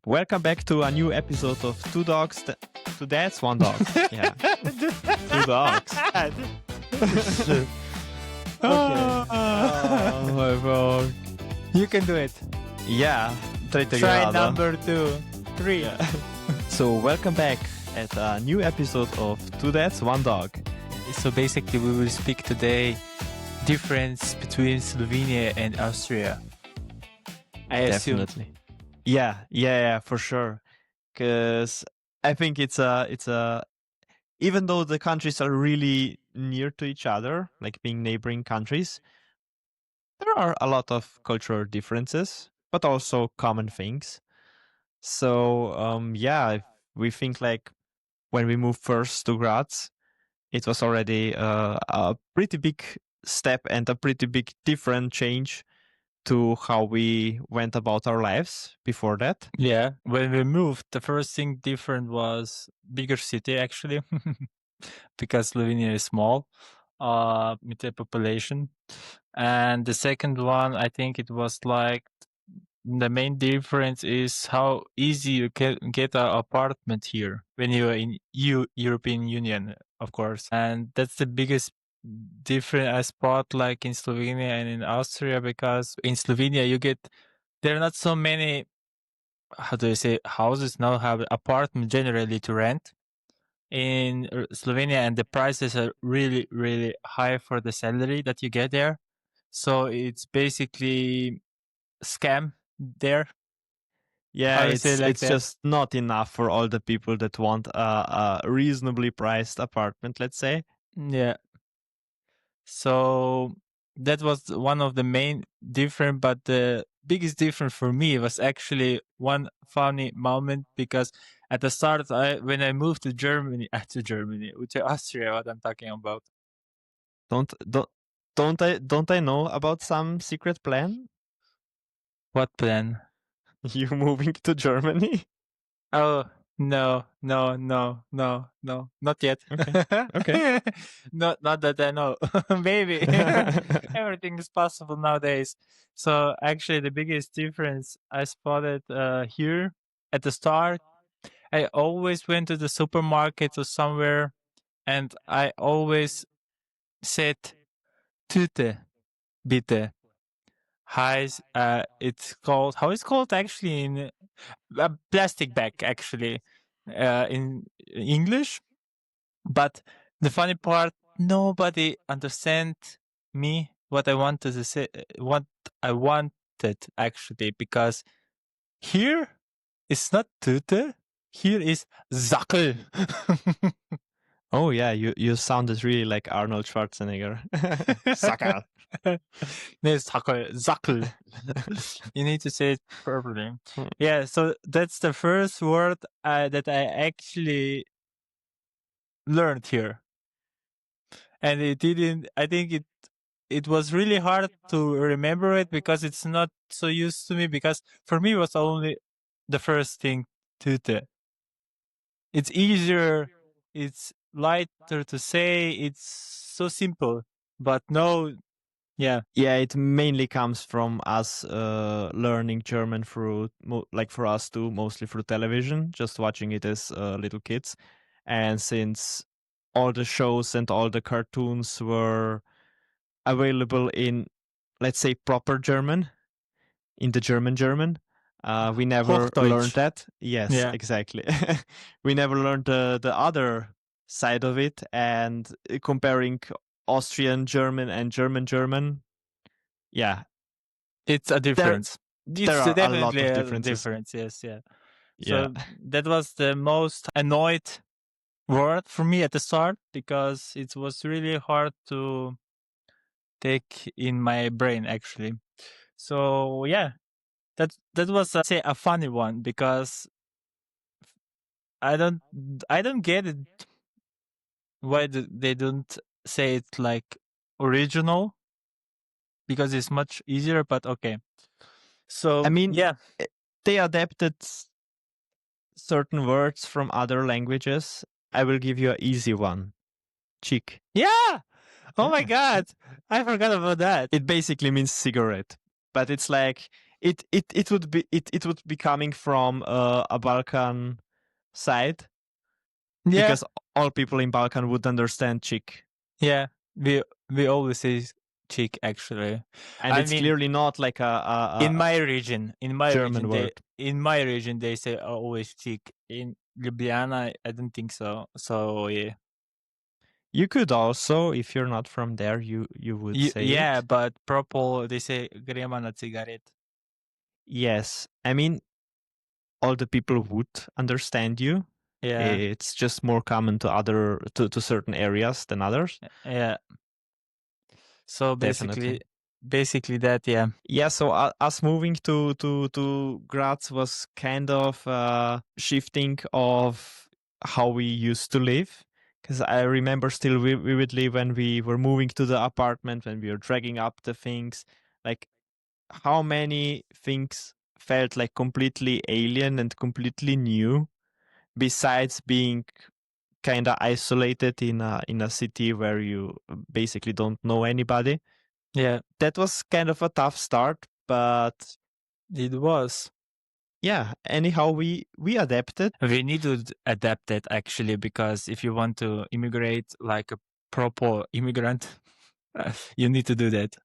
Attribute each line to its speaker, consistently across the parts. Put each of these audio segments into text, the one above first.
Speaker 1: Welcome back to a new episode of Two Dogs, Two Dads, One Dog. Yeah, Two Dogs.
Speaker 2: Oh,
Speaker 1: my God.
Speaker 2: you can do it.
Speaker 1: Yeah,
Speaker 2: Try number 2, 3.
Speaker 1: So welcome back at a new episode of Two Dads, One Dog.
Speaker 2: So basically, we will speak today difference between Slovenia and Austria. I assume.
Speaker 1: Definitely. Yeah, for sure. Because I think it's a even though the countries are really near to each other, like being neighboring countries, there are a lot of cultural differences, but also common things. So we think like when we moved first to Graz, it was already a pretty big step and a pretty big different change to how we went about our lives before that.
Speaker 2: Yeah, when we moved, the first thing different was bigger city actually, because Slovenia is small, with the population. And the second one, I think it was like the main difference is how easy you can get an apartment here when you're in European Union, of course. And that's the biggest difference I spot, like in Slovenia and in Austria, because in Slovenia there are not so many, how do I say, houses now have apartment generally to rent in Slovenia, and the prices are really, really high for the salary that you get there. So it's basically scam there.
Speaker 1: Yeah,
Speaker 2: I would say like
Speaker 1: it's
Speaker 2: that.
Speaker 1: just not enough for all the people that want a reasonably priced apartment, let's say.
Speaker 2: Yeah. So that was one of the main difference, but the biggest difference for me was actually one funny moment, because at the start, when I moved to Germany, to Austria, what I'm talking about.
Speaker 1: Don't I know about some secret plan?
Speaker 2: What plan?
Speaker 1: You moving to Germany?
Speaker 2: Oh, no, not yet.
Speaker 1: Okay.
Speaker 2: Not that I know. Maybe. Everything is possible nowadays. So actually the biggest difference I spotted here at the start, I always went to the supermarket or somewhere, and I always said Tüte, bitte. It's called, how is called actually in a plastic bag actually, in English. But the funny part, nobody understand me what I wanted to say, what I wanted actually, because here it's not Tüte, here is Sackel.
Speaker 1: Oh yeah, you sounded really like Arnold Schwarzenegger. Sucker.
Speaker 2: No, Sackel. You need to say it properly. Yeah, so that's the first word that I actually learned here. And I think it was really hard to remember it, because it's not so used to me, because for me it was only the first thing, Tüte. It's easier, it's lighter to say, it's so simple, but no, yeah.
Speaker 1: Yeah, it mainly comes from us learning German through, like for us too, mostly through television, just watching it as little kids. And since all the shows and all the cartoons were available in, let's say, proper German, in the German, we never learned
Speaker 2: Hochdeutsch.
Speaker 1: that. Yes,
Speaker 2: Yeah.
Speaker 1: exactly. We never learned the other side of it, and comparing Austrian German and German. Yeah,
Speaker 2: It's a difference.
Speaker 1: there
Speaker 2: It's
Speaker 1: are a lot
Speaker 2: definitely
Speaker 1: of
Speaker 2: a
Speaker 1: differences.
Speaker 2: difference, yes, yeah.
Speaker 1: Yeah.
Speaker 2: So that was the most annoyed word for me at the start, because it was really hard to take in my brain actually. So yeah, that was, say, a funny one, because I don't get it why they don't say it like original, because it's much easier, but okay. So
Speaker 1: I mean,
Speaker 2: yeah,
Speaker 1: they adapted certain words from other languages. I will give you an easy one. Chick.
Speaker 2: yeah. Oh my
Speaker 1: Yeah.
Speaker 2: god, I forgot about that.
Speaker 1: It basically means cigarette, but it's like it would be coming from a Balkan side,
Speaker 2: Yeah,
Speaker 1: because all people in Balkan would understand Czech,
Speaker 2: yeah. We always say chick actually.
Speaker 1: and
Speaker 2: I
Speaker 1: it's
Speaker 2: mean,
Speaker 1: clearly not like
Speaker 2: in
Speaker 1: a
Speaker 2: my region,
Speaker 1: German word.
Speaker 2: they say always chick. In Ljubljana, I don't think so. So yeah.
Speaker 1: You could also, if you're not from there, you would say
Speaker 2: Yeah,
Speaker 1: it.
Speaker 2: but purple they say grema na cigaret.
Speaker 1: Yes, I mean all the people would understand you.
Speaker 2: Yeah,
Speaker 1: It's just more common to to certain areas than others.
Speaker 2: yeah. So
Speaker 1: Definitely.
Speaker 2: basically that, yeah.
Speaker 1: Yeah, so us moving to Graz was kind of shifting of how we used to live. Because I remember still vividly when we were moving to the apartment, when we were dragging up the things, like how many things felt like completely alien and completely new, besides being kind of isolated in a city where you basically don't know anybody.
Speaker 2: Yeah,
Speaker 1: That was kind of a tough start, but
Speaker 2: it was.
Speaker 1: yeah, anyhow we adapted.
Speaker 2: We need to adapt it actually because if you want to immigrate like a proper immigrant, you need to do that.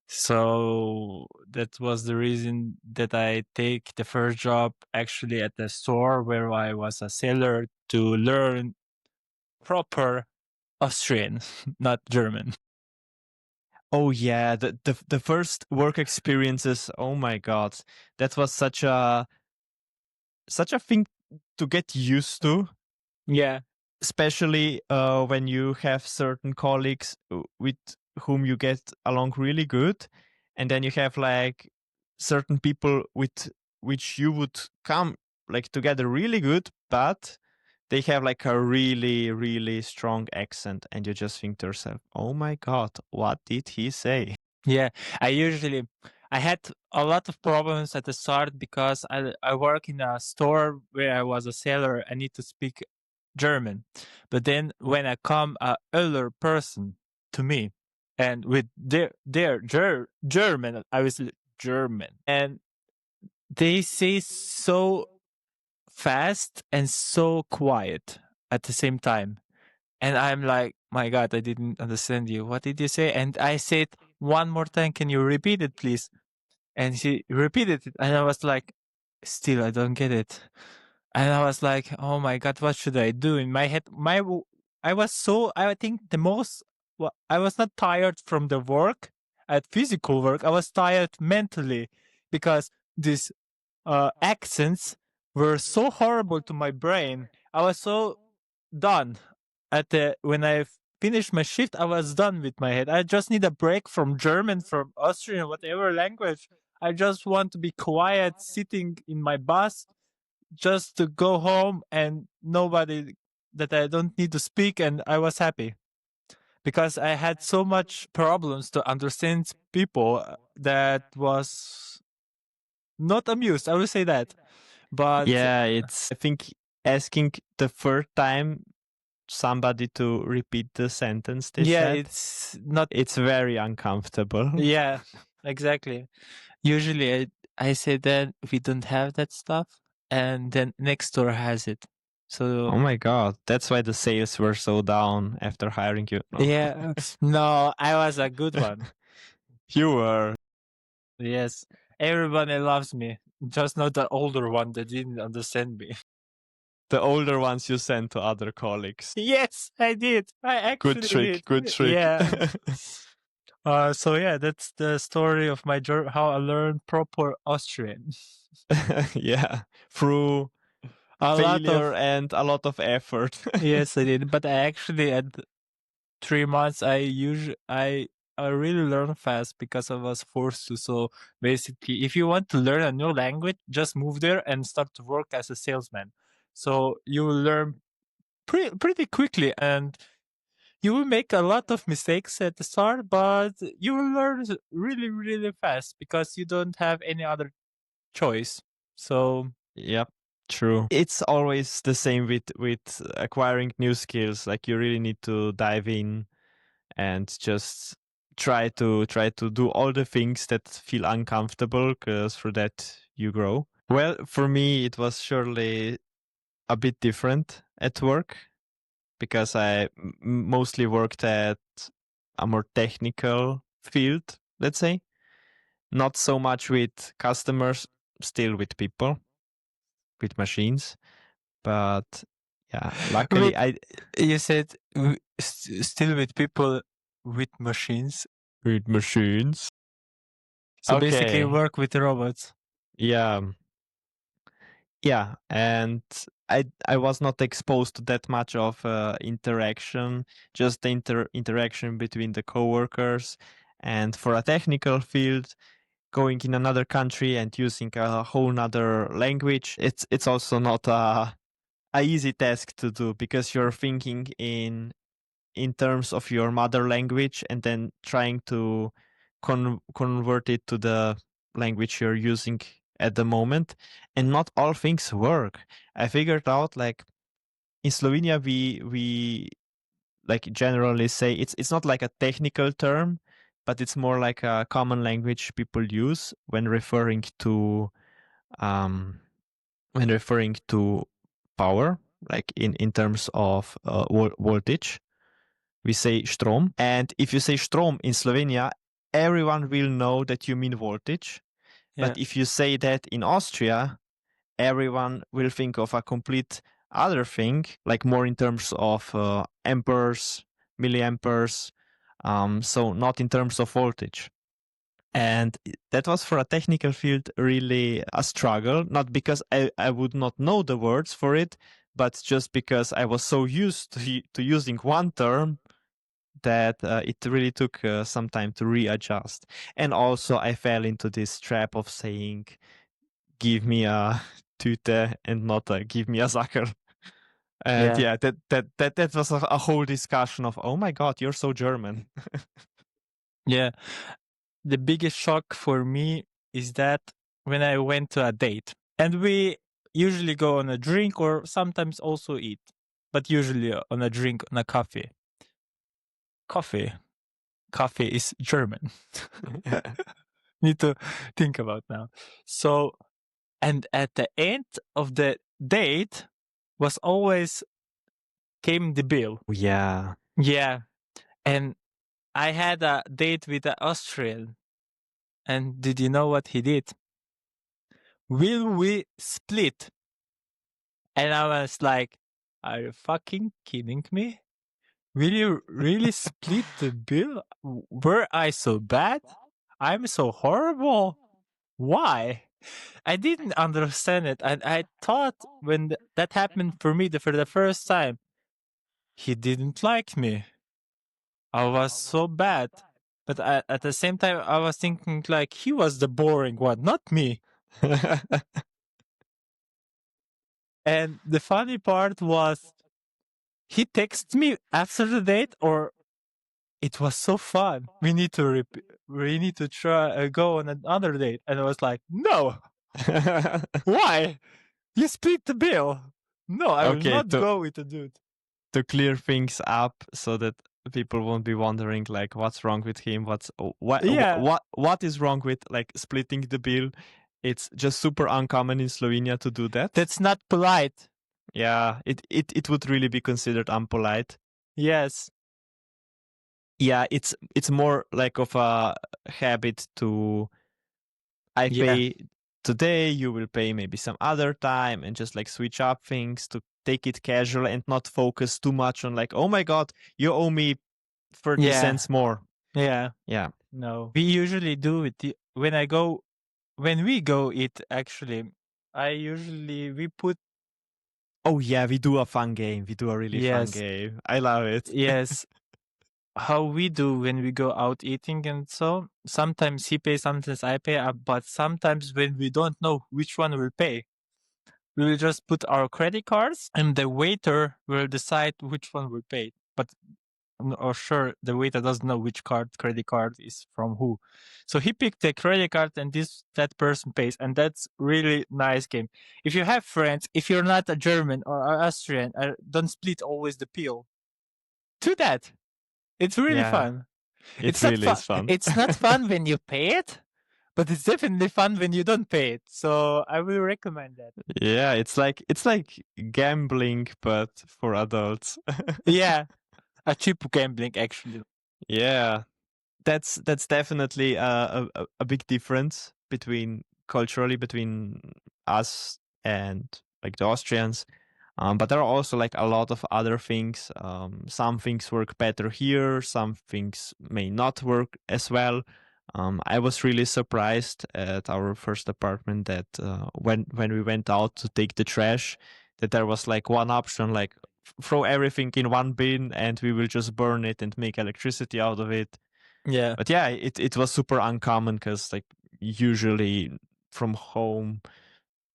Speaker 2: So that was the reason that I take the first job actually at the store where I was a seller to learn proper Austrian, not German.
Speaker 1: Oh yeah, the first work experiences, oh my god. That was such a thing to get used to,
Speaker 2: Yeah.
Speaker 1: especially when you have certain colleagues with whom you get along really good, and then you have like certain people with which you would come like together really good, but they have like a really strong accent, and you just think to yourself, oh my god, what did he say?
Speaker 2: Yeah, I had a lot of problems at the start because I work in a store where I was a seller. I need to speak German, but then when I come a older person to me, and with their German, I was German, and they say so fast and so quiet at the same time. And I'm like, my God, I didn't understand you. What did you say? And I said, one more time, can you repeat it, please? And she repeated it. And I was like, still, I don't get it. And I was like, oh my God, what should I do? In my head, I was so, I think the most, well, I was not tired from the work, at physical work. I was tired mentally because these accents were so horrible to my brain. I was so done at the when I finished my shift. I was done with my head. I just need a break from German, from Austrian, whatever language. I just want to be quiet, sitting in my bus, just to go home and nobody that I don't need to speak. And I was happy because I had so much problems to understand people that was not amused. I will say that, but
Speaker 1: Yeah, it's, I think, asking the third time somebody to repeat the sentence they
Speaker 2: yeah,
Speaker 1: said,
Speaker 2: it's not.
Speaker 1: it's very uncomfortable.
Speaker 2: Yeah, exactly. Usually, I say that we don't have that stuff, and then next door has it.
Speaker 1: Oh
Speaker 2: So
Speaker 1: my god, that's why the sales were so down after hiring you. No.
Speaker 2: yeah, no, I was a good one.
Speaker 1: You were
Speaker 2: Yes, everybody loves me. Just not the older one that didn't understand me.
Speaker 1: the older ones you sent to other colleagues.
Speaker 2: Yes, I did. I
Speaker 1: Good
Speaker 2: actually
Speaker 1: trick,
Speaker 2: did.
Speaker 1: good trick.
Speaker 2: Yeah. So yeah, that's the story of my how I learned proper Austrian.
Speaker 1: Yeah, through
Speaker 2: A lot
Speaker 1: failure
Speaker 2: of
Speaker 1: and a lot of effort.
Speaker 2: yes, I did. But I actually at 3 months, I really learn fast because I was forced to. So basically, if you want to learn a new language, just move there and start to work as a salesman. So you will learn pretty quickly, and you will make a lot of mistakes at the start, but you will learn really fast because you don't have any other choice. So
Speaker 1: Yep, true. It's always the same with acquiring new skills. Like you really need to dive in and just try to do all the things that feel uncomfortable, because through that you grow. Well, for me, it was surely a bit different at work, because I mostly worked at a more technical field, let's say. Not so much with customers, still with people, with machines. But yeah, luckily
Speaker 2: Wait,
Speaker 1: I
Speaker 2: you said still with people with machines.
Speaker 1: with machines.
Speaker 2: So basically,
Speaker 1: Okay.
Speaker 2: work with robots.
Speaker 1: Yeah. Yeah, and I was not exposed to that much of interaction, just the interaction between the coworkers. And for a technical field, going in another country and using a whole nother language, it's also not a easy task to do, because you're thinking in terms of your mother language and then trying to convert it to the language you're using at the moment, and not all things work. I figured out, like, in Slovenia we like generally say it's not like a technical term, but it's more like a common language people use um when referring to power, like in terms of voltage. We say Strom. And if you say Strom in Slovenia, everyone will know that you mean voltage.
Speaker 2: Yeah,
Speaker 1: But if you say that in Austria, everyone will think of a complete other thing, like more in terms of amperes, milliamperes, so not in terms of voltage. And that was, for a technical field, really a struggle, not because I would not know the words for it, but just because I was so used to using one term that it really took some time to readjust. And also, I fell into this trap of saying, "Give me a tüte" and not "Give me a Sacker." And
Speaker 2: yeah,
Speaker 1: yeah, that was a whole discussion of, "Oh my God, you're so German."
Speaker 2: yeah. The biggest shock for me is that when I went to a date, and we usually go on a drink or sometimes also eat, but usually on a drink, on a coffee. Coffee. Coffee is German. Need to think about now. So, and at the end of the date was always came the bill.
Speaker 1: Yeah.
Speaker 2: Yeah. And I had a date with an Austrian. And did you know what he did? Will we split? And I was like, are you fucking kidding me? Will you really split the bill? Were I so bad? I'm so horrible. Why? I didn't understand it. And I thought when that happened for me for the first time, he didn't like me. I was so bad. But at the same time, I was thinking like he was the boring one, not me. And the funny part was he texted me after the date, or it was so fun. We need to try go on another date. And I was like, no, why? You split the bill. No, I will
Speaker 1: Okay,
Speaker 2: not go with the dude.
Speaker 1: to clear things up so that people won't be wondering, like, what's wrong with him,
Speaker 2: Yeah,
Speaker 1: what is wrong with, like, splitting the bill. It's just super uncommon in Slovenia to do that.
Speaker 2: that's not polite.
Speaker 1: Yeah, it would really be considered unpolite.
Speaker 2: Yes.
Speaker 1: Yeah, it's more like of a habit to, I
Speaker 2: Yeah.
Speaker 1: pay today, you will pay maybe some other time, and just like switch up things to take it casual and not focus too much on, like, oh my God, you owe me 30
Speaker 2: Yeah.
Speaker 1: cents more.
Speaker 2: Yeah.
Speaker 1: Yeah.
Speaker 2: No. We usually do it when we go eat actually. We put
Speaker 1: Oh yeah, we do a fun game. We do a really fun
Speaker 2: yes.
Speaker 1: game. I love it.
Speaker 2: Yes. How we do when we go out eating and so sometimes he pays, sometimes I pay, but sometimes when we don't know which one will pay, we will just put our credit cards and the waiter will decide which one will pay. But or sure, the waiter doesn't know which credit card is from who. So he picked the credit card and that person pays. And that's really nice game. If you have friends, if you're not a German or Austrian, don't split always the bill. Do that. It's really
Speaker 1: Yeah.
Speaker 2: fun.
Speaker 1: It
Speaker 2: It's not
Speaker 1: really
Speaker 2: fun.
Speaker 1: is fun.
Speaker 2: It's not fun when you pay it, but it's definitely fun when you don't pay it. So I will recommend that.
Speaker 1: Yeah, it's like gambling but for adults.
Speaker 2: Yeah, a cheap gambling actually.
Speaker 1: Yeah, that's definitely a big difference between culturally between us and like the Austrians. But there are also like a lot of other things. Some things work better here, some things may not work as well. I was really surprised at our first apartment that when we went out to take the trash, that there was like one option like throw everything in one bin and we will just burn it and make electricity out of it.
Speaker 2: Yeah,
Speaker 1: But yeah, it was super uncommon because like usually from home,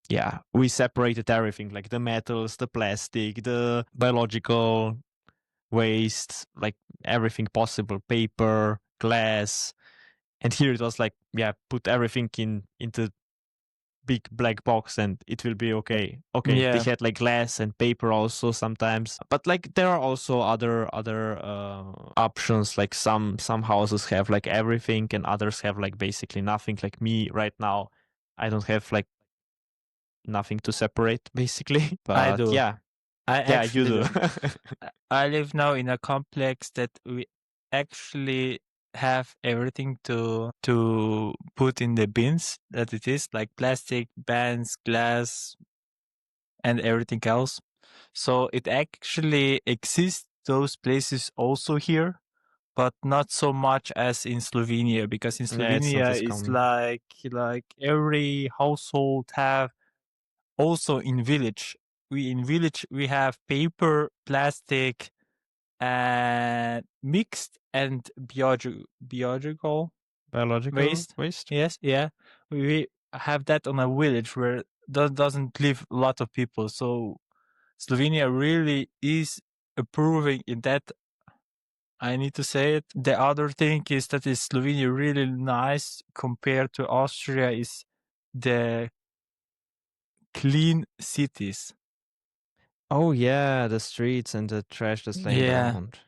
Speaker 1: yeah, we separated everything like the metals, the plastic, the biological waste, like everything possible, paper, glass. And here it was like, yeah, put everything into big black box and it will be okay. Okay, they
Speaker 2: yeah,
Speaker 1: had like glass and paper also sometimes, but like there are also other options. Like some houses have like everything, and others have like basically nothing. Like me right now, I don't have like nothing to separate basically.
Speaker 2: I
Speaker 1: But
Speaker 2: do.
Speaker 1: yeah,
Speaker 2: I
Speaker 1: yeah, you
Speaker 2: actually
Speaker 1: do.
Speaker 2: do. I live now in a complex that we actually have everything to put in the bins that it is, like plastic, bands, glass, and everything else. So it actually exists those places also here, but not so much as in Slovenia, because in
Speaker 1: Yeah, it's not
Speaker 2: Slovenia
Speaker 1: as
Speaker 2: it's
Speaker 1: common.
Speaker 2: like every household have also in village. We have paper, plastic, and mixed and biological
Speaker 1: Biological
Speaker 2: waste.
Speaker 1: waste.
Speaker 2: Yes, yeah. We have that on a village where doesn't live a lot of people. So Slovenia really is improving in that. I need to say it. The other thing is that is Slovenia really nice compared to Austria is the clean cities.
Speaker 1: Oh yeah, the streets and the trash that's laying
Speaker 2: Yeah.
Speaker 1: around.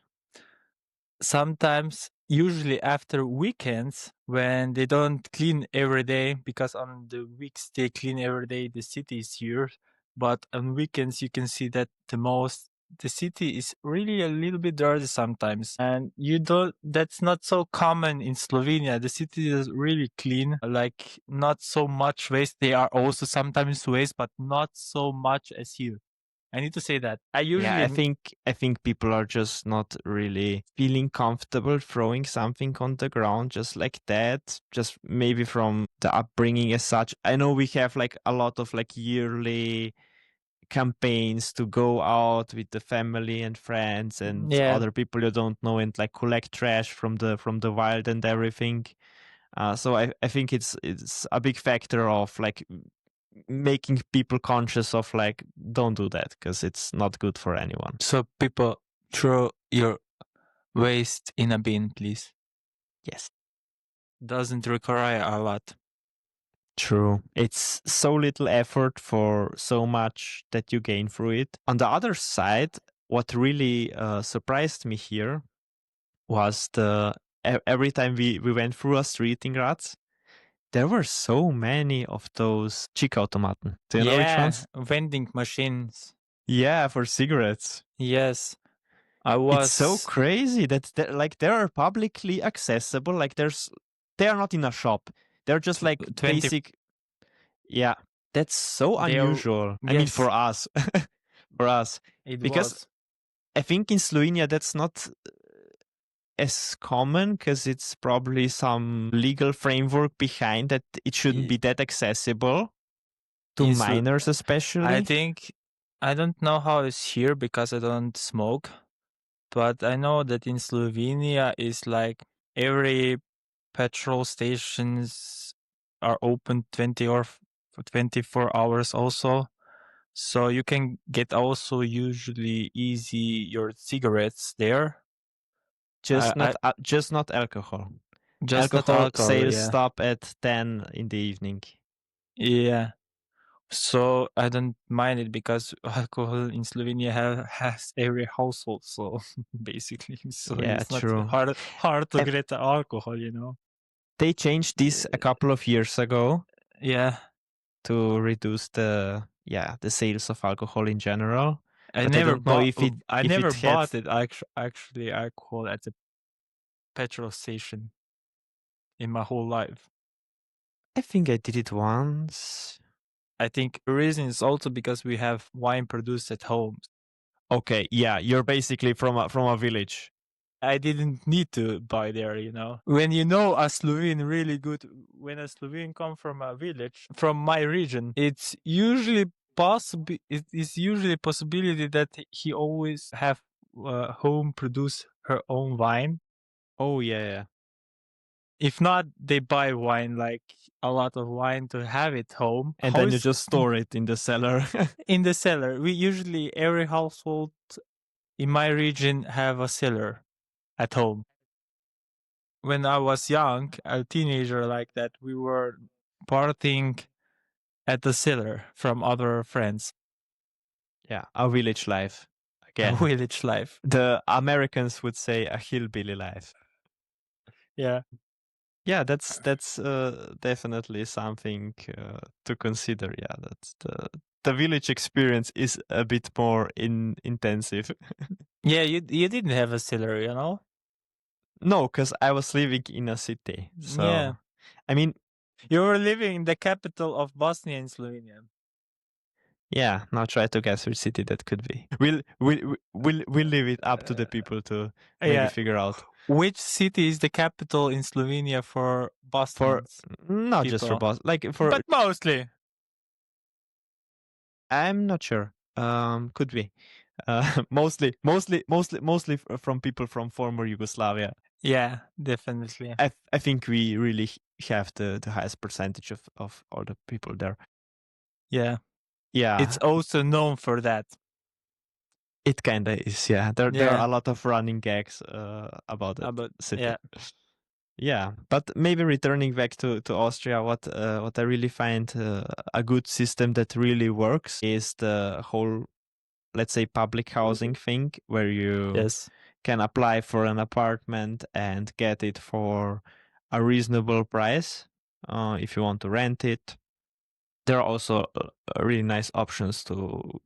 Speaker 2: Sometimes, usually after weekends, when they don't clean every day, because on the weeks they clean every day, the city is here. But on weekends, you can see that the city is really a little bit dirty sometimes. And that's not so common in Slovenia. The city is really clean, like not so much waste. There are also sometimes waste, but not so much as here. I need to say that.
Speaker 1: Yeah, I think people are just not really feeling comfortable throwing something on the ground just like that. Just maybe from the upbringing as such. I know we have like a lot of like yearly campaigns to go out with the family and friends and
Speaker 2: Yeah.
Speaker 1: other people you don't know and like collect trash from the wild and everything. So I think it's a big factor of like making people conscious of like don't do that because it's not good for anyone.
Speaker 2: So people throw your waste in a bin, please.
Speaker 1: Yes.
Speaker 2: Doesn't require a lot.
Speaker 1: True. It's so little effort for so much that you gain through it. On the other side, what really surprised me here was every time we went through a street in Graz, there were so many of those Chickautomaten. Do you know which
Speaker 2: Yeah,
Speaker 1: ones?
Speaker 2: vending machines.
Speaker 1: Yeah, for cigarettes.
Speaker 2: Yes, I
Speaker 1: It's so
Speaker 2: was
Speaker 1: crazy that like they are publicly accessible. Like they are not in a shop. They're just like
Speaker 2: 20.
Speaker 1: basic. Yeah, that's so
Speaker 2: They are,
Speaker 1: unusual. I mean, for
Speaker 2: yes,
Speaker 1: us, for us,
Speaker 2: it
Speaker 1: because
Speaker 2: was.
Speaker 1: I think in Slovenia that's not as common because it's probably some legal framework behind that it shouldn't
Speaker 2: I-
Speaker 1: be that accessible to
Speaker 2: In Slo-
Speaker 1: minors,
Speaker 2: I
Speaker 1: especially.
Speaker 2: think, I don't know how it's here because I don't smoke, but I know that in Slovenia is like every petrol stations are open 20 or 24 hours also. So you can get also usually easy your cigarettes there. I
Speaker 1: Just not alcohol.
Speaker 2: just not
Speaker 1: Alcohol
Speaker 2: alcohol,
Speaker 1: sales
Speaker 2: yeah.
Speaker 1: stop at 10 in the evening.
Speaker 2: Yeah. So I don't mind it because alcohol in Slovenia has every household. So basically, so
Speaker 1: Yeah,
Speaker 2: it's not
Speaker 1: true.
Speaker 2: hard to
Speaker 1: I
Speaker 2: get alcohol. You know.
Speaker 1: They changed this a couple of years ago
Speaker 2: Yeah,
Speaker 1: to reduce the sales of alcohol in general.
Speaker 2: I
Speaker 1: But I
Speaker 2: never
Speaker 1: don't know
Speaker 2: bought.
Speaker 1: if it
Speaker 2: I
Speaker 1: if
Speaker 2: never
Speaker 1: it had.
Speaker 2: bought it. Actually, alcohol at the petrol station in my whole life.
Speaker 1: I think I did it once.
Speaker 2: I think the reason is also because we have wine produced at home.
Speaker 1: Okay, yeah, you're basically from a village.
Speaker 2: I didn't need to buy there, you know. When you know a Slovene really good, when a Slovene come from a village, from my region, it's usually possible. It is usually a possibility that he always have home produce her own wine.
Speaker 1: Oh yeah.
Speaker 2: If not, they buy wine, like a lot of wine to have it home.
Speaker 1: And
Speaker 2: How
Speaker 1: then you
Speaker 2: is
Speaker 1: just store it in the cellar.
Speaker 2: in the cellar? We usually every household in my region have a cellar at home. When I was young, a teenager like that, we were partying at the cellar from other friends.
Speaker 1: Yeah, a village life.
Speaker 2: A
Speaker 1: Again,
Speaker 2: village life.
Speaker 1: the Americans would say a hillbilly life.
Speaker 2: Yeah.
Speaker 1: Yeah, that's definitely something to consider. Yeah, that's the village experience is a bit more intensive.
Speaker 2: Yeah, you didn't have a cellar, you know?
Speaker 1: No, because I was living in a city.
Speaker 2: Yeah.
Speaker 1: So, I mean,
Speaker 2: You were living in the capital of Bosnia and Slovenia.
Speaker 1: yeah. Now try to guess which city that could be. We'll leave it up to the people to maybe
Speaker 2: Yeah.
Speaker 1: figure out.
Speaker 2: Which city is the capital in Slovenia for
Speaker 1: For
Speaker 2: Bosnians
Speaker 1: not just for
Speaker 2: people?
Speaker 1: boss, like for
Speaker 2: But mostly.
Speaker 1: I'm not sure. Could be. Mostly from people from former Yugoslavia.
Speaker 2: Yeah, definitely.
Speaker 1: I think we really have the highest percentage of all the people there.
Speaker 2: Yeah. It's
Speaker 1: Yeah,
Speaker 2: also known for that.
Speaker 1: it kinda is. Yeah, there are
Speaker 2: Yeah.
Speaker 1: a lot of running gags about that
Speaker 2: But
Speaker 1: city.
Speaker 2: yeah.
Speaker 1: Yeah, but maybe returning back to Austria, what I really find a good system that really works is the whole, let's say, public housing thing, where you
Speaker 2: Yes.
Speaker 1: can apply for an apartment and get it for a reasonable price if you want to rent it. There are also really nice options to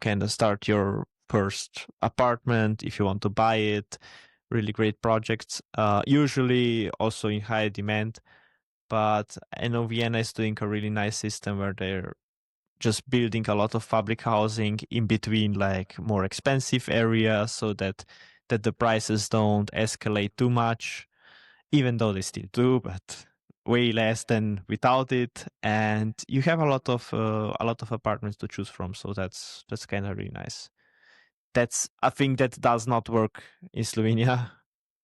Speaker 1: kind of start your first apartment if you want to buy it. Really great projects, usually also in high demand. But I know Vienna is doing a really nice system where they're just building a lot of public housing in between like more expensive areas so that the prices don't escalate too much, even though they still do, but way less than without it. And you have a lot of apartments to choose from, so that's kind of really nice. That's a thing that does not work in Slovenia.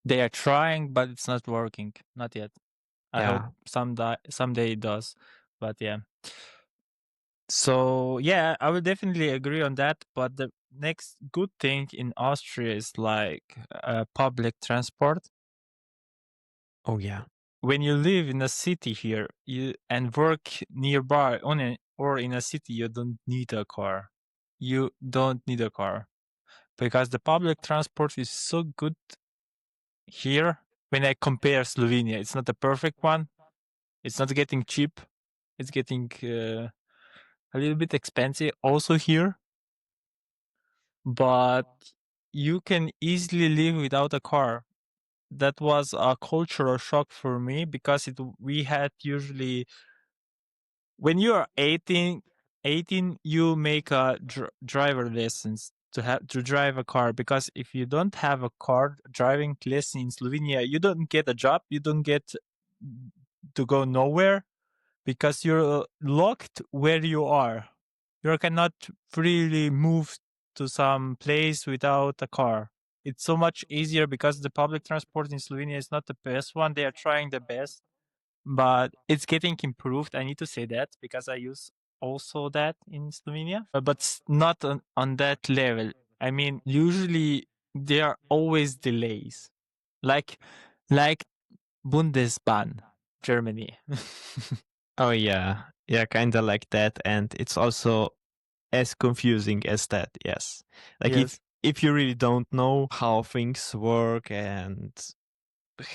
Speaker 2: They are trying, but it's not working. Not yet. I hope
Speaker 1: Yeah.
Speaker 2: someday it does. But yeah. So yeah, I would definitely agree on that. But the next good thing in Austria is like public transport.
Speaker 1: Oh yeah.
Speaker 2: When you live in a city here, you and work nearby or in a city, you don't need a car. You don't need a car because the public transport is so good here. When I compare Slovenia, it's not the perfect one. It's not getting cheap. It's getting a little bit expensive also here, but you can easily live without a car. That was a cultural shock for me because we had usually when you are 18 you make a driver license to drive a car because if you don't have a car driving lesson in Slovenia, you don't get a job, you don't get to go nowhere because you're locked where you are. You cannot freely move to some place without a car. It's so much easier because the public transport in Slovenia is not the best one. They are trying the best, but it's getting improved. I need to say that because I use also that in Slovenia, but not on that level. I mean, usually there are always delays, like Bundesbahn, Germany.
Speaker 1: Oh yeah. Yeah, kind of like that, and it's also as confusing as that. Yes, like
Speaker 2: Yes.
Speaker 1: if you really don't know how things work and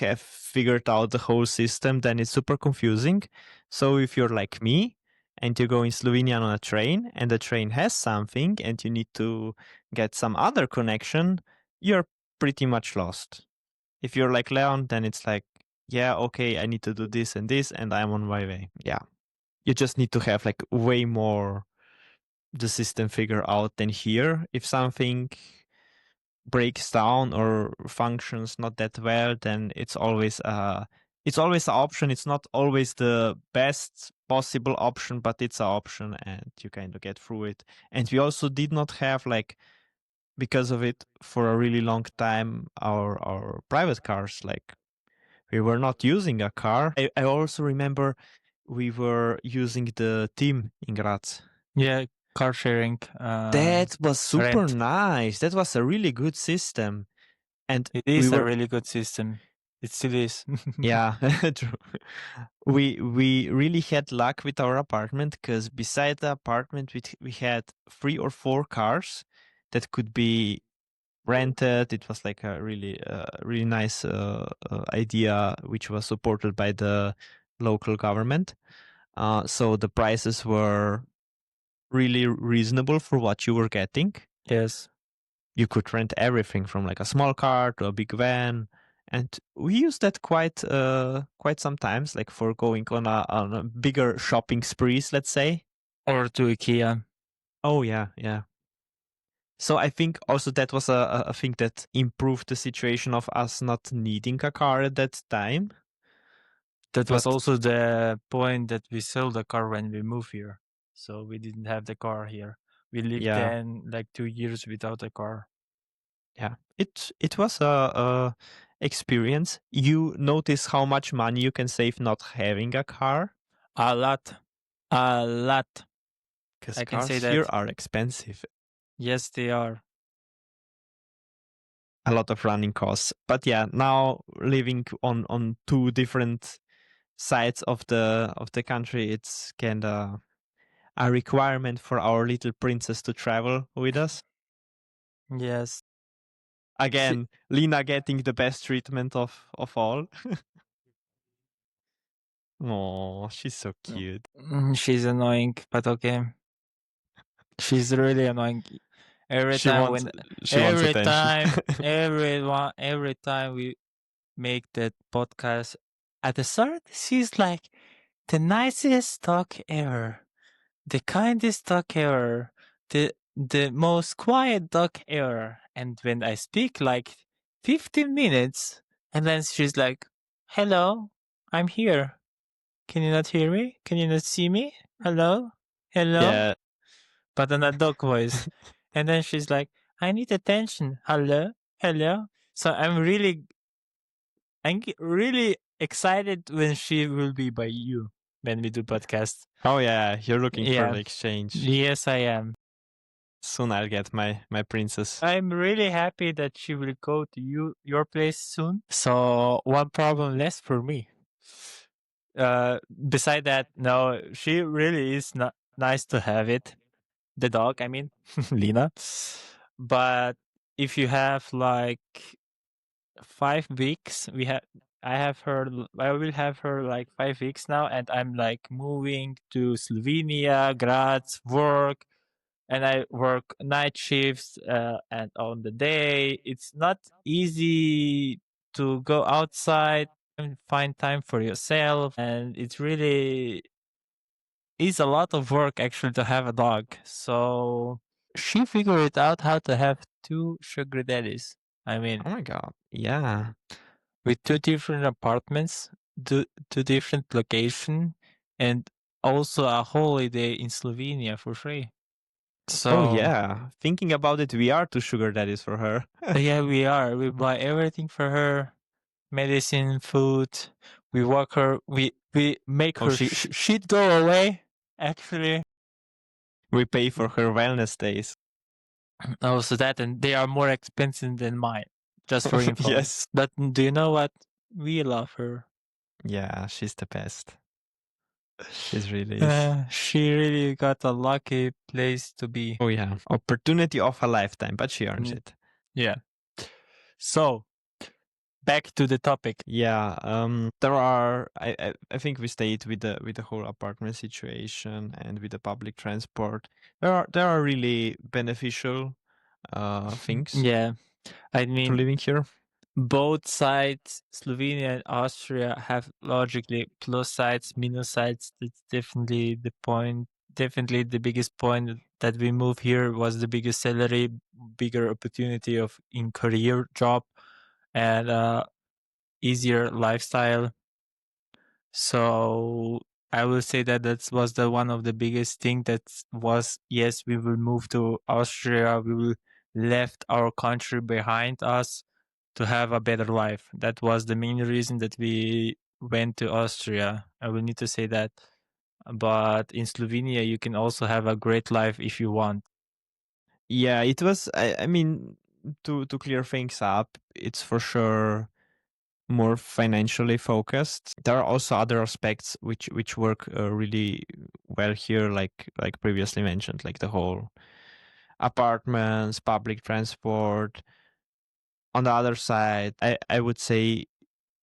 Speaker 1: have figured out the whole system, then it's super confusing. So if you're like me and you go in Slovenia on a train and the train has something and you need to get some other connection, you're pretty much lost. If you're like Leon, then it's like, yeah, okay, I need to do this and this and I'm on my way. Yeah. You just need to have like way more the system figure out than here. If something breaks down or functions not that well, then it's always an option. It's not always the best possible option, but it's an option and you kind of get through it. And we also did not have like because of it for a really long time our private cars. Like we were not using a car. I also remember we were using the team in Graz.
Speaker 2: Yeah, car sharing,
Speaker 1: That was super
Speaker 2: rent.
Speaker 1: nice. That was a really good system. And
Speaker 2: It
Speaker 1: we
Speaker 2: is a
Speaker 1: were
Speaker 2: really good system. It still is.
Speaker 1: yeah, true. We really had luck with our apartment because beside the apartment we had 3 or 4 cars that could be rented. It was like a really nice idea which was supported by the local government. So the prices were really reasonable for what you were getting.
Speaker 2: Yes.
Speaker 1: You could rent everything from like a small car to a big van, and we used that quite sometimes, like for going on a bigger shopping sprees, let's say.
Speaker 2: Or to IKEA.
Speaker 1: Oh yeah, yeah. So I think also that was a thing that improved the situation of us not needing a car at that time.
Speaker 2: That was
Speaker 1: But
Speaker 2: also the point that we sold the car when we moved here. So we didn't have the car here. We lived
Speaker 1: yeah,
Speaker 2: then like 2 years without a car.
Speaker 1: yeah, it was a experience. You notice how much money you can save not having a car,
Speaker 2: A lot. A lot.
Speaker 1: because
Speaker 2: I can say
Speaker 1: cars here
Speaker 2: that.
Speaker 1: are expensive.
Speaker 2: Yes, they are.
Speaker 1: A lot of running costs. But yeah, now living on 2 different sides of the country, it's kind of a requirement for our little princess to travel with us.
Speaker 2: Yes. She,
Speaker 1: Again, Lina getting the best treatment of all. Oh, she's so cute.
Speaker 2: she's annoying, but okay. She's really annoying. Every
Speaker 1: She
Speaker 2: time
Speaker 1: wants
Speaker 2: when,
Speaker 1: she wants attention.
Speaker 2: every time we make that podcast, at the start, she's like the nicest dog ever, the kindest dog ever, the most quiet dog ever. And when I speak like 15 minutes, and then she's like, "Hello, I'm here. Can you not hear me? Can you not see me? Hello, hello."
Speaker 1: Yeah.
Speaker 2: But in a dog voice. And then she's like, "I need attention. Hello, hello." So I'm really excited when she will be by you when we do podcast.
Speaker 1: Oh yeah, you're looking for
Speaker 2: Yeah.
Speaker 1: the exchange.
Speaker 2: Yes, I am.
Speaker 1: Soon I'll get my princess.
Speaker 2: I'm really happy that she will go to your place soon. So one problem less for me. Beside that, no, she really is not nice to have it. The dog, I mean, Lina. But if you have like 5 weeks, I will have her like 5 weeks now, and I'm like moving to Slovenia, Graz, work, and I work night shifts, and on the day it's not easy to go outside and find time for yourself, and it really is a lot of work actually to have a dog. So she figured it out how to have two sugar daddies. I mean,
Speaker 1: Oh my god. Yeah.
Speaker 2: with two different apartments, two different location, and also a holiday in Slovenia for free.
Speaker 1: Oh
Speaker 2: So
Speaker 1: yeah. Thinking about it, we are two sugar daddies for her.
Speaker 2: yeah, we are. We buy everything for her, medicine, food. We walk her. We make
Speaker 1: Oh,
Speaker 2: her shit go away. Actually,
Speaker 1: we pay for her wellness days.
Speaker 2: also that, and they are more expensive than mine. Just for info.
Speaker 1: Yes.
Speaker 2: But do you know what? We love her.
Speaker 1: Yeah, she's the best. It really is.
Speaker 2: She really got a lucky place to be.
Speaker 1: Oh yeah, opportunity of a lifetime, but she earns
Speaker 2: Mm,
Speaker 1: it.
Speaker 2: yeah. So back to the topic.
Speaker 1: Yeah, there are. I think we stayed with the whole apartment situation and with the public transport. There are really beneficial things
Speaker 2: Yeah. I
Speaker 1: to
Speaker 2: mean,
Speaker 1: living here.
Speaker 2: both sides, Slovenia and Austria, have logically plus sides, minus sides. That's definitely the point. Definitely the biggest point that we move here was the biggest salary, bigger opportunity of in career job, and easier lifestyle. So I will say that that was the one of the biggest thing that was, yes, we will move to Austria. We will left our country behind us to have a better life. That was the main reason that we went to Austria. I will need to say that. But in Slovenia, you can also have a great life if you want.
Speaker 1: Yeah, it was. I mean, to clear things up, it's for sure more financially focused. There are also other aspects which work really well here, like previously mentioned, like the whole apartments, public transport. On the other side, I would say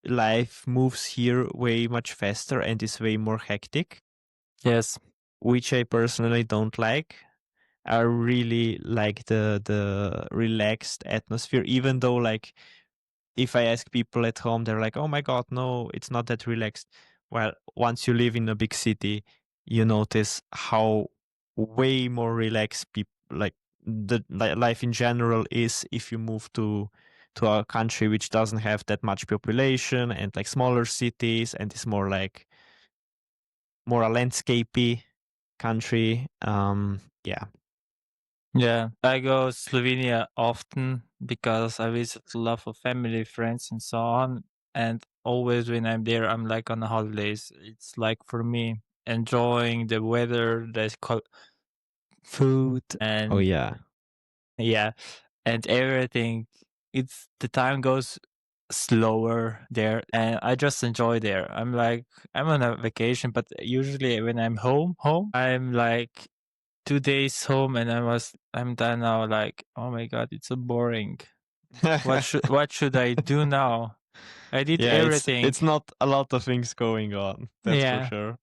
Speaker 1: life moves here way much faster and is way more hectic,
Speaker 2: Yes.
Speaker 1: which I personally don't like. I really like the relaxed atmosphere, even though like if I ask people at home, they're like, "Oh my god, no, it's not that relaxed." Well, once you live in a big city, you notice how way more relaxed people like life in general is if you move to a country which doesn't have that much population and like smaller cities and is more a landscapey country. Yeah.
Speaker 2: Yeah, I go Slovenia often because I visit a lot of family, friends, and so on. And always when I'm there, I'm like on the holidays. It's like for me enjoying the weather, food,
Speaker 1: Oh
Speaker 2: and
Speaker 1: yeah.
Speaker 2: yeah, and everything. It's the time goes slower there, and I just enjoy there. I'm like I'm on a vacation, but usually when I'm home, I'm like 2 days home and I'm done now, like, oh my god, it's so boring. What should I do now? I did
Speaker 1: Yeah,
Speaker 2: everything.
Speaker 1: it's not a lot of things going on. That's for
Speaker 2: Yeah.
Speaker 1: sure.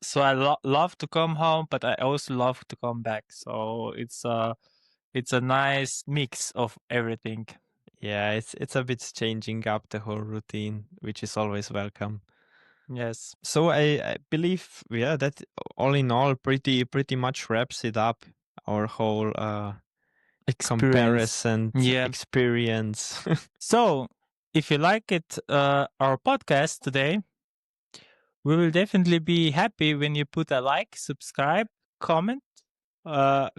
Speaker 2: So I love to come home, but I also love to come back. So it's a nice mix of everything.
Speaker 1: Yeah, it's a bit changing up the whole routine, which is always welcome.
Speaker 2: Yes.
Speaker 1: So I believe, yeah, that all in all pretty much wraps it up, our whole
Speaker 2: Experience.
Speaker 1: comparison
Speaker 2: Yeah.
Speaker 1: experience.
Speaker 2: So if you like it, our podcast today, we will definitely be happy when you put a like, subscribe, comment.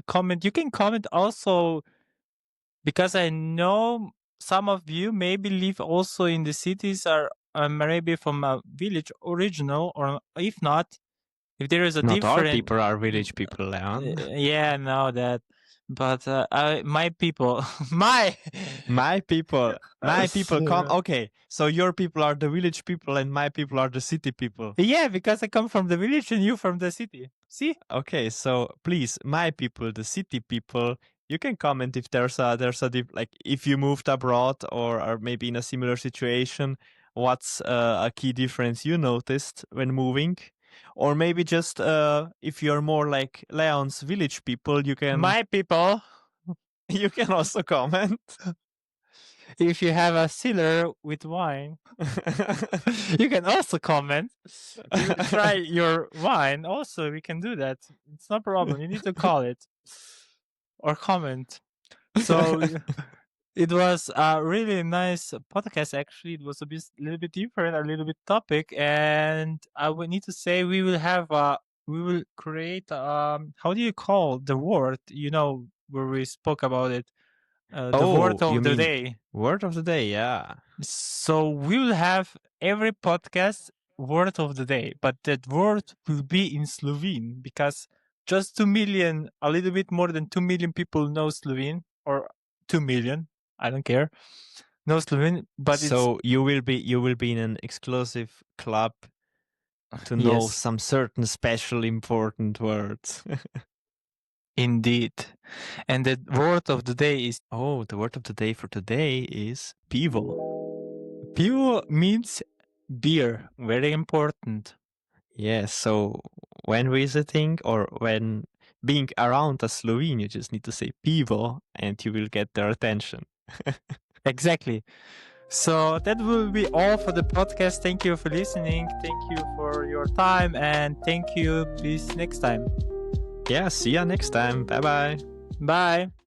Speaker 2: Comment. You can comment also because I know some of you maybe live also in the cities or maybe from a village original, or if not, if there is a
Speaker 1: Not all
Speaker 2: different.
Speaker 1: people are village people, Leon.
Speaker 2: Yeah, I know that, but my people, my
Speaker 1: My people come. Okay, so your people are the village people and my people are the city people.
Speaker 2: yeah, because I come from the village and you from the city. See?
Speaker 1: Okay, so please, my people, the city people, you can comment if like if you moved abroad or are maybe in a similar situation, what's a key difference you noticed when moving, or maybe just if you're more like Leon's village people, you can
Speaker 2: My people,
Speaker 1: you can also comment.
Speaker 2: if you have a cellar with wine, you can also comment. We will try your wine. Also, we can do that. It's no problem. You need to call it or comment. So it was a really nice podcast. Actually, it was a little bit different, a little bit topic, and I would need to say we will create how do you call the word? You know where we spoke about it, the
Speaker 1: Oh,
Speaker 2: word
Speaker 1: you
Speaker 2: of the
Speaker 1: mean
Speaker 2: day.
Speaker 1: word of the day? Yeah.
Speaker 2: So we will have every podcast word of the day, but that word will be in Slovene because just 2 million, a little bit more than 2 million people know Slovene, or 2 million, I don't care, know Slovene, but it's
Speaker 1: So you will be in an exclusive club to know
Speaker 2: Yes,
Speaker 1: some certain special important words.
Speaker 2: indeed. And the word of the day is
Speaker 1: Oh, the word of the day for today is pivo.
Speaker 2: pivo means beer. Very important.
Speaker 1: Yes, so when visiting or when being around a Slovene, you just need to say pivo and you will get their attention.
Speaker 2: Exactly. So that will be all for the podcast. Thank you for listening. Thank you for your time. And thank you. Please next time.
Speaker 1: Yeah, see ya next time. Bye bye.
Speaker 2: Bye.